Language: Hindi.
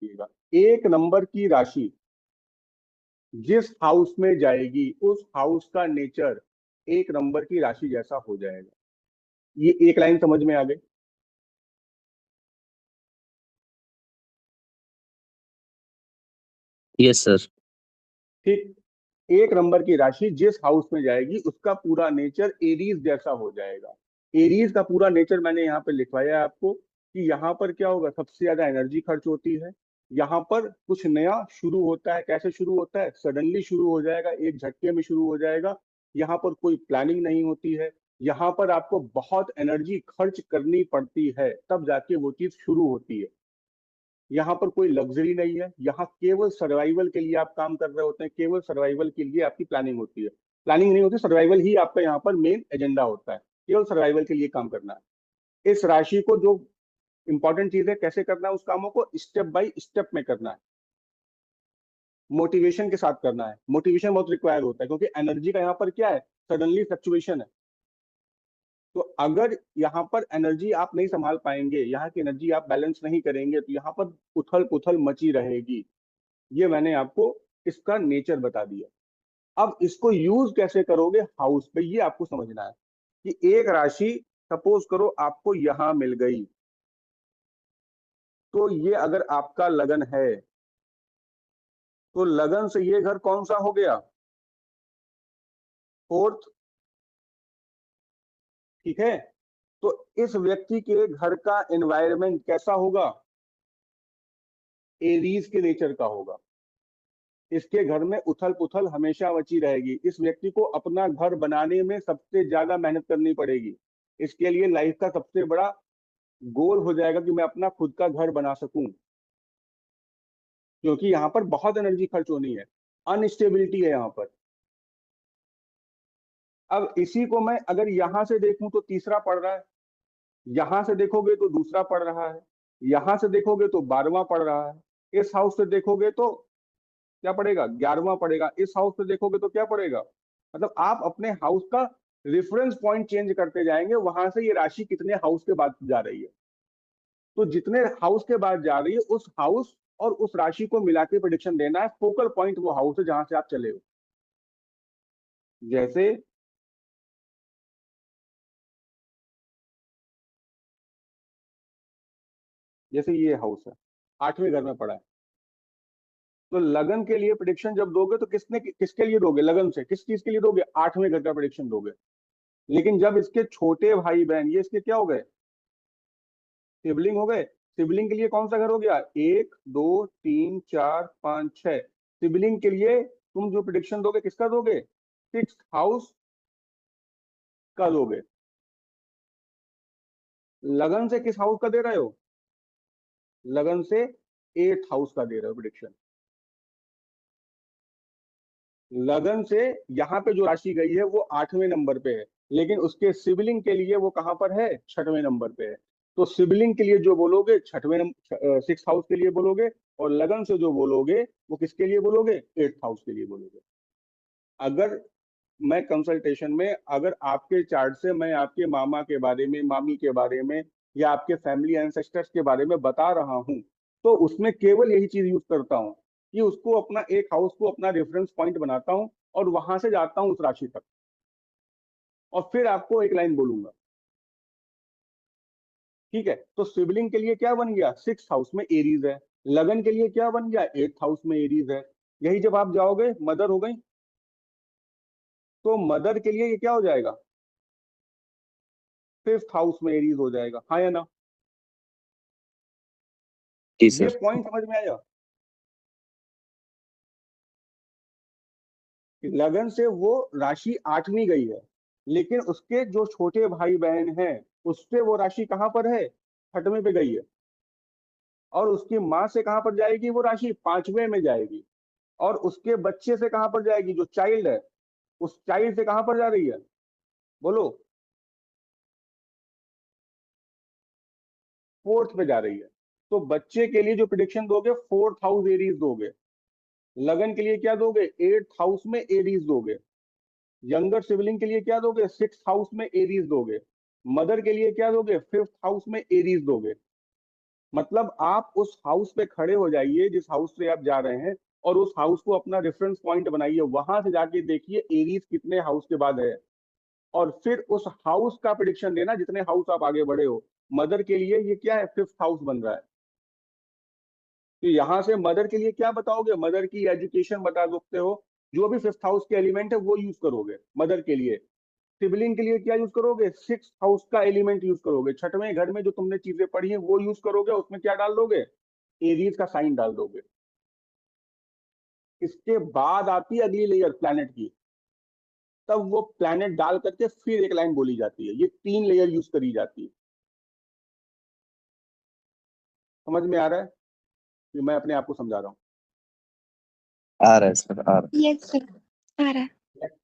रखिएगा। एक नंबर की राशि जिस हाउस में जाएगी उस हाउस का नेचर एक नंबर की राशि जैसा हो जाएगा। ये एक लाइन समझ में आ गई। Yes sir. ठीक। एक नंबर की राशि जिस हाउस में जाएगी उसका पूरा नेचर एरीज जैसा हो जाएगा। एरीज का पूरा नेचर मैंने यहाँ पे लिखवाया है आपको कि यहाँ पर क्या होगा, सबसे ज्यादा एनर्जी खर्च होती है। यहाँ पर कुछ नया शुरू होता है। कैसे शुरू होता है? सडनली शुरू हो जाएगा, एक झटके में शुरू हो जाएगा। यहाँ पर कोई प्लानिंग नहीं होती है। यहाँ पर आपको बहुत एनर्जी खर्च करनी पड़ती है तब जाके वो चीज शुरू होती है। यहाँ पर कोई लग्जरी नहीं है। यहाँ केवल सर्वाइवल के लिए आप काम कर रहे होते हैं, केवल सर्वाइवल के लिए आपकी प्लानिंग होती है। प्लानिंग नहीं होती, सर्वाइवल ही आपका यहाँ पर मेन एजेंडा होता है। केवल सर्वाइवल के लिए काम करना है। इस राशि को जो इंपॉर्टेंट चीज है, कैसे करना है उस कामों को, स्टेप बाय स्टेप में करना है। मोटिवेशन के साथ करना है। मोटिवेशन बहुत रिक्वायर होता है क्योंकि एनर्जी का यहाँ पर क्या है, सडनली फ्लक्चुएशन है। तो अगर यहाँ पर एनर्जी आप नहीं संभाल पाएंगे, यहाँ की एनर्जी आप बैलेंस नहीं करेंगे, तो यहाँ पर उथल पुथल मची रहेगी। ये मैंने आपको इसका नेचर बता दिया। अब इसको यूज कैसे करोगे हाउस पे, ये आपको समझना है। कि एक राशि सपोज करो आपको यहां मिल गई, तो ये अगर आपका लगन है तो लगन से ये घर कौन सा हो गया? फोर्थ। ठीक है। तो इस व्यक्ति के घर का एनवायरमेंट कैसा होगा? एरीज के नेचर का होगा। इसके घर में उथल पुथल हमेशा मची रहेगी। इस व्यक्ति को अपना घर बनाने में सबसे ज्यादा मेहनत करनी पड़ेगी। इसके लिए लाइफ का सबसे बड़ा गोल हो जाएगा कि मैं अपना खुद का घर बना सकूं, क्योंकि यहाँ पर बहुत एनर्जी खर्च होनी है। अनस्टेबिलिटी है यहाँ पर। अब इसी को मैं अगर यहां से देखूं तो तीसरा पढ़ रहा है, यहां से देखोगे तो दूसरा पढ़ रहा है, यहां से देखोगे तो 12वां पढ़ रहा है, इस हाउस से देखोगे तो क्या पड़ेगा, 11वां पड़ेगा, इस हाउस से देखोगे तो क्या पड़ेगा। मतलब आप अपने हाउस का रेफरेंस पॉइंट चेंज करते जाएंगे, वहां से ये राशि कितने हाउस के बाद जा रही है। तो जितने हाउस के बाद जा रही है उस हाउस और उस राशि को मिला के प्रेडिक्शन देना है। फोकल पॉइंट वो हाउस है जहां से आप चले हो। जैसे जैसे ये हाउस है, 8वें घर में पड़ा है। तो लगन के लिए प्रिडिक्शन जब दोगे तो किसके लिए दोगे? लगन से किस चीज के लिए दोगे? 8वें घर का प्रिडिक्शन दोगे। लेकिन जब इसके छोटे भाई बहन, ये इसके क्या हो गए, सिबलिंग हो गए। सिबलिंग के लिए कौन सा घर हो गया? 1 2 3 4 5 6। सिबलिंग के लिए तुम जो प्रिडिक्शन दोगे किसका दोगे? 6th हाउस का दोगे। लगन से किस हाउस का दे रहे हो? लगन से 8th हाउस का दे रहे हो प्रिडिक्शन। लगन से यहाँ पे जो राशि गई है वो 8वें नंबर पे है, लेकिन उसके सिबलिंग के लिए वो कहाँ पर है? 6वें नंबर पे है। तो सिबलिंग के लिए जो बोलोगे 6th हाउस के लिए बोलोगे, और लगन से जो बोलोगे वो किसके लिए बोलोगे? 8th हाउस के लिए बोलोगे। अगर मैं कंसल्टेशन में अगर आपके चार्ट से मैं आपके मामा के बारे में, मामी के बारे में, या आपके फैमिली एंसेस्टर्स के बारे में बता रहा हूं, तो उसमें केवल यही चीज यूज करता हूं कि उसको अपना एक हाउस को अपना रेफरेंस पॉइंट बनाता हूं और वहां से जाता हूं उस राशि तक, और फिर आपको एक लाइन बोलूंगा। ठीक है। तो सिबलिंग के लिए क्या बन गया? 6th हाउस में एरीज है। लगन के लिए क्या बन गया? 8th हाउस में एरीज है। यही जब आप जाओगे, मदर हो गई, तो मदर के लिए ये क्या हो जाएगा? 5th हाउस में एरीज हो जाएगा। हाँ या ना? जी ये सर। पॉइंट समझ में आया? कि लगन से वो राशि 8वीं गई है, लेकिन उसके जो छोटे भाई बहन हैं उससे वो राशि कहाँ पर है? 6वें पे गई है। और उसकी माँ से कहाँ पर जाएगी वो राशि? 5वें में जाएगी। और उसके बच्चे से कहाँ पर जाएगी? जो चाइल्ड है उस चाइल्ड से कहाँ पर जा रही है? बोलो। 4th पे जा रही है। तो बच्चे के लिए जो प्रिडिक्शन दोगे 4th हाउस एरीज दोगे। लगन के लिए क्या दोगे? 8th हाउस में एरीज दोगे। यंगर सिबलिंग के लिए क्या दोगे? 6th हाउस में एरीज दोगे। मदर के लिए क्या दोगे? 5th हाउस में एरीज दोगे। मतलब आप उस हाउस पे खड़े हो जाइए जिस हाउस से आप जा रहे हैं, और उस हाउस को अपना रेफरेंस पॉइंट बनाइए, वहां से जाके देखिए एरीज कितने हाउस के बाद है, और फिर उस हाउस का प्रिडिक्शन देना जितने हाउस आप आगे बढ़े हो। मदर के लिए ये क्या है, फिफ्थ हाउस बन रहा है, तो यहां से मदर के लिए क्या बताओगे, मदर की एजुकेशन बता सकते हो, जो भी फिफ्थ हाउस के एलिमेंट है वो यूज करोगे मदर के लिए। सिबलिंग के लिए क्या यूज करोगे, सिक्स हाउस का एलिमेंट यूज करोगे, छठवें घर में जो तुमने चीजें पढ़ी है वो यूज करोगे, उसमें क्या डाल दोगे, एरीज का साइन डाल दोगे। इसके बाद आती है अगली लेयर प्लैनेट की, तब वो प्लैनेट डाल करके फिर एक लाइन बोली जाती है, ये तीन लेयर यूज करी जाती है। समझ में आ रहा है कि मैं अपने आप को समझा रहा आ रहा है सर, आ रहा है। यस सर, आ रहा है। हूँ।